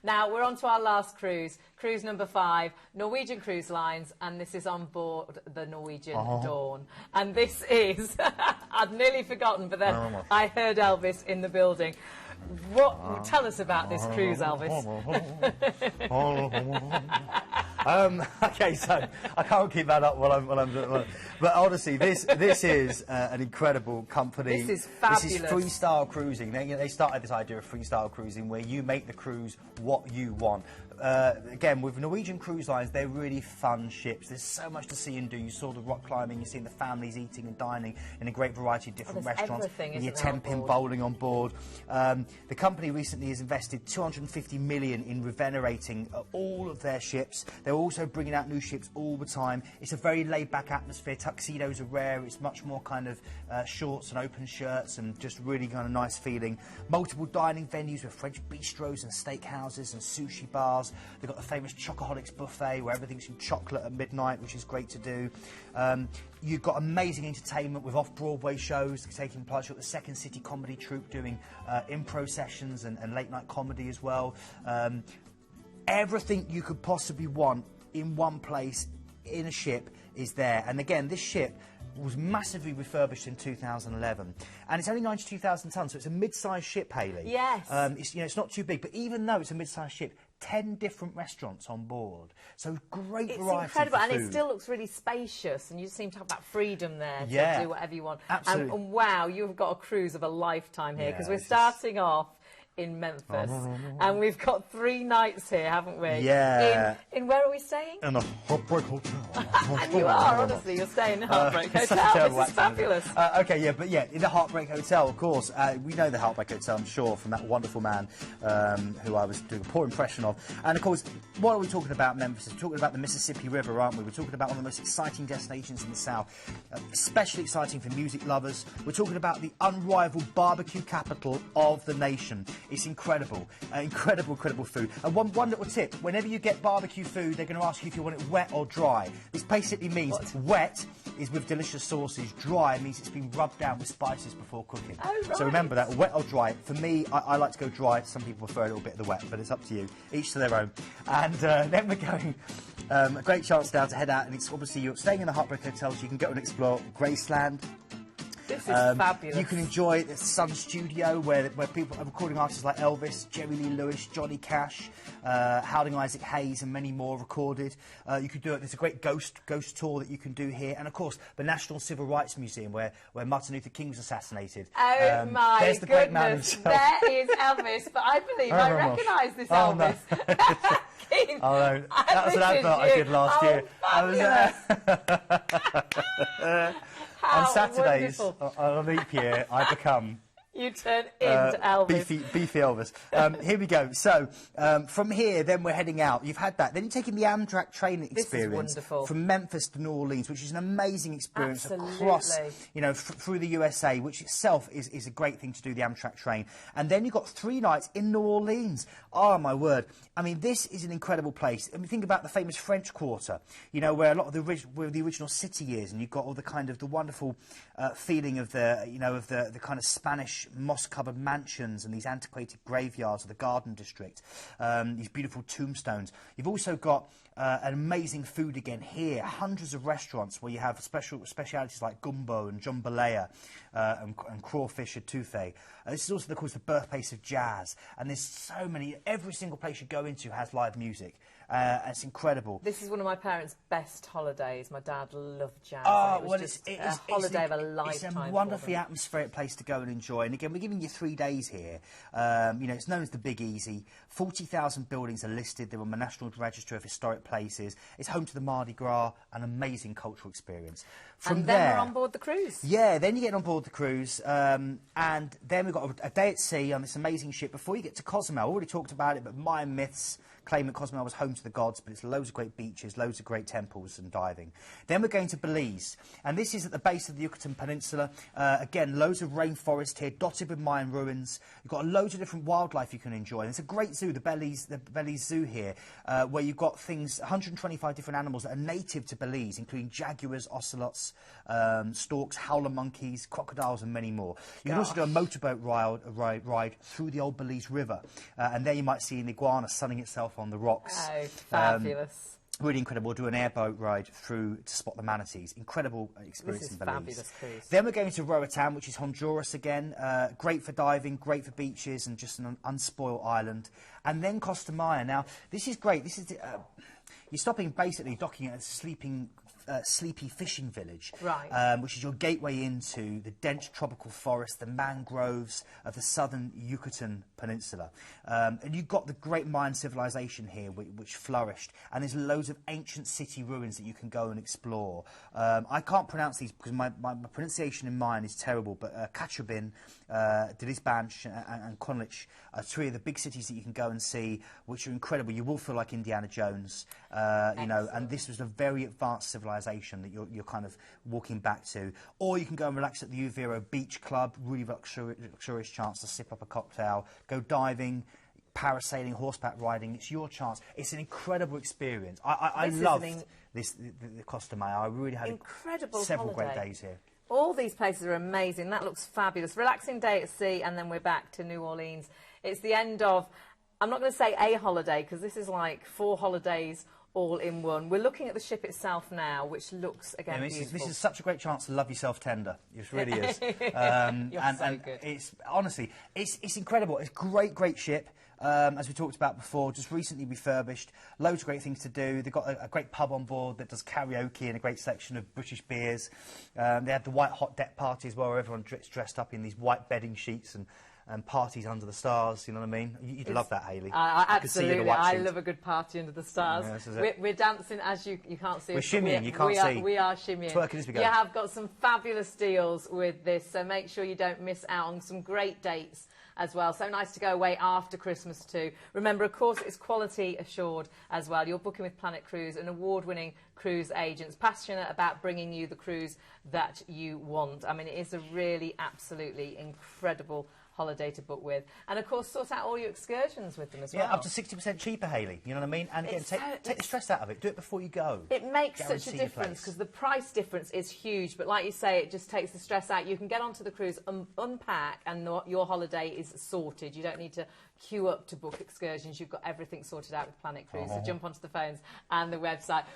Now, we're on to our last cruise, cruise number 5, Norwegian Cruise Lines, and this is on board the Norwegian Dawn. And this is, I'd nearly forgotten, but then I heard Elvis in the building. Tell us about this cruise, Elvis. Okay, so I can't keep that up while I'm but honestly, this is an incredible company. This is fabulous. This is freestyle cruising. They started this idea of freestyle cruising where you make the cruise what you want. Again, with Norwegian Cruise Lines, they're really fun ships. There's so much to see and do. You saw the rock climbing, you've seen the families eating and dining in a great variety of different restaurants. And your 10-pin bowling on board. The company recently has invested $250 million in revenerating all of their ships. They're also bringing out new ships all the time. It's a very laid-back atmosphere. Tuxedos are rare. It's much more kind of shorts and open shirts and just really kind of nice feeling. Multiple dining venues with French bistros and steakhouses and sushi bars. They've got the famous Chocoholics buffet where everything's in chocolate at midnight, which is great to do. You've got amazing entertainment with off-Broadway shows taking place. You've got the Second City Comedy Troupe doing improv sessions and late-night comedy as well. Everything you could possibly want in one place in a ship is there. And again, this ship was massively refurbished in 2011, and it's only 92,000 tonnes, so it's a mid-sized ship, Hayley. Yes. It's not too big, but even though it's a mid-sized ship, 10 different restaurants on board, so great variety. It's incredible, and food. it still looks really spacious, and you seem to have that freedom there to do whatever you want. Absolutely. And wow, you've got a cruise of a lifetime here, because we're starting off in Memphis, and we've got 3 nights here, haven't we? Yeah. In where are we staying? In the Heartbreak Hotel. And you are, honestly, you're staying in the Heartbreak Hotel. This is fabulous. Okay, yeah, but yeah, in the Heartbreak Hotel, of course. We know the Heartbreak Hotel, I'm sure, from that wonderful man who I was doing a poor impression of. And of course, what are we talking about, Memphis? We're talking about the Mississippi River, aren't we? We're talking about one of the most exciting destinations in the South, especially exciting for music lovers. We're talking about the unrivaled barbecue capital of the nation. It's incredible, incredible food. And one little tip, whenever you get barbecue food, they're going to ask you if you want it wet or dry. This basically means wet is with delicious sauces, dry means it's been rubbed down with spices before cooking. Oh, right. So remember that, wet or dry. For me, I like to go dry. Some people prefer a little bit of the wet, but it's up to you. Each to their own. And then we're going, a great chance now to head out, and it's obviously you're staying in the Heartbreak Hotel, so you can go and explore Graceland. This is fabulous. You can enjoy the Sun Studio, where people are recording artists like Elvis, Jerry Lee Lewis, Johnny Cash, Howling Isaac Hayes, and many more recorded. You could do it. There's a great ghost tour that you can do here, and of course the National Civil Rights Museum, where Martin Luther King was assassinated. Oh my there's the great man goodness! himself. There is Elvis, but I believe I recognise this Elvis. No. Oh no, that was an advert I did last year. On Saturdays, on a leap year, I become... You turn into Elvis. Beefy Elvis. Here we go. So, from here, then we're heading out. You've had that. Then you're taking the AMTrak train experience from Memphis to New Orleans, which is an amazing experience across, through the USA, which itself is a great thing to do, the AMTrak train. And then you've got 3 nights in New Orleans. Oh, my word. I mean, this is an incredible place. I mean, think about the famous French Quarter, where a lot of the original city is, and you've got all the kind of the wonderful feeling of the kind of Spanish moss-covered mansions and these antiquated graveyards of the Garden District, these beautiful tombstones. You've also got an amazing food again here, hundreds of restaurants where you have specialities like gumbo and jambalaya and crawfish etouffee. This is also, of course, the birthplace of jazz, and there's so many. Every single place you go into has live music. It's incredible. This is one of my parents' best holidays. My dad loved jazz. Oh, it was a holiday of a lifetime. It's a wonderfully atmospheric place to go and enjoy. And again, we're giving you 3 days here. It's known as the Big Easy. 40,000 buildings are listed. They're on the National Register of Historic Places. It's home to the Mardi Gras, an amazing cultural experience. From then we're on board the cruise. Yeah, then you get on board the cruise, and then we've got a day at sea on this amazing ship before you get to Cozumel. I already talked about it, but Mayan myths claim that Cozumel was home to the gods, but it's loads of great beaches, loads of great temples and diving. Then we're going to Belize, and this is at the base of the Yucatan Peninsula. Again, loads of rainforest here, dotted with Mayan ruins. You've got loads of different wildlife you can enjoy. And it's a great zoo, the Belize Zoo here, where you've got things, 125 different animals that are native to Belize, including jaguars, ocelots, storks, howler monkeys, crocodiles, and many more. You can also do a motorboat ride through the old Belize River, and there you might see an iguana sunning itself on the rocks. Oh, fabulous. Really incredible. We'll do an airboat ride through to spot the manatees. Incredible experience in Belize. Fabulous cruise. Then we're going to Roatan, which is Honduras again. Great for diving, great for beaches, and just an unspoiled island. And then Costa Maya. Now, this is great. This is you're stopping, basically docking at a sleepy fishing village, right. Which is your gateway into the dense tropical forest, the mangroves of the southern Yucatan Peninsula. And you've got the great Mayan civilization here, which flourished, and there's loads of ancient city ruins that you can go and explore. I can't pronounce these because my pronunciation in Mayan is terrible, but Cachabin, Dilisbanch and Conlich are three of the big cities that you can go and see, which are incredible. You will feel like Indiana Jones, you know, and this was a very advanced civilization that you're kind of walking back to. Or you can go and relax at the Uvero Beach Club, really luxurious chance to sip up a cocktail, go diving, parasailing, horseback riding. It's your chance. It's an incredible experience. I loved the Costa Maya. I really had several great days here. All these places are amazing. That looks fabulous. Relaxing day at sea, and then we're back to New Orleans. It's the end of, I'm not going to say a holiday, because this is like 4 holidays all in one. We're looking at the ship itself now, which looks, again, beautiful. This is such a great chance to love yourself tender. It really is. You're so good. It's, honestly, it's incredible. It's a great ship. As we talked about before, just recently refurbished. Loads of great things to do. They've got a great pub on board that does karaoke and a great selection of British beers. They had the white hot deck party as well, where everyone dressed up in these white bedding sheets and parties under the stars, you know what I mean? You'd love that, Hayley. Absolutely, I love a good party under the stars. Yeah, we're dancing, as you can't see. We're shimmying, you can't see. We are shimmying. Twerking as we go. You have got some fabulous deals with this, so make sure you don't miss out on some great dates as well. So nice to go away after Christmas too. Remember, of course, it's quality assured as well. You're booking with Planet Cruise, an award-winning cruise agents, passionate about bringing you the cruise that you want. I mean, it is a really, absolutely incredible holiday to book with, and of course sort out all your excursions with them as well. Yeah, up to 60% cheaper, Hayley. You know what I mean? And again, take the stress out of it. Do it before you go. It makes such a difference because the price difference is huge. But like you say, it just takes the stress out. You can get onto the cruise, unpack, and your holiday is sorted. You don't need to queue up to book excursions. You've got everything sorted out with Planet Cruise. So jump onto the phones and the website.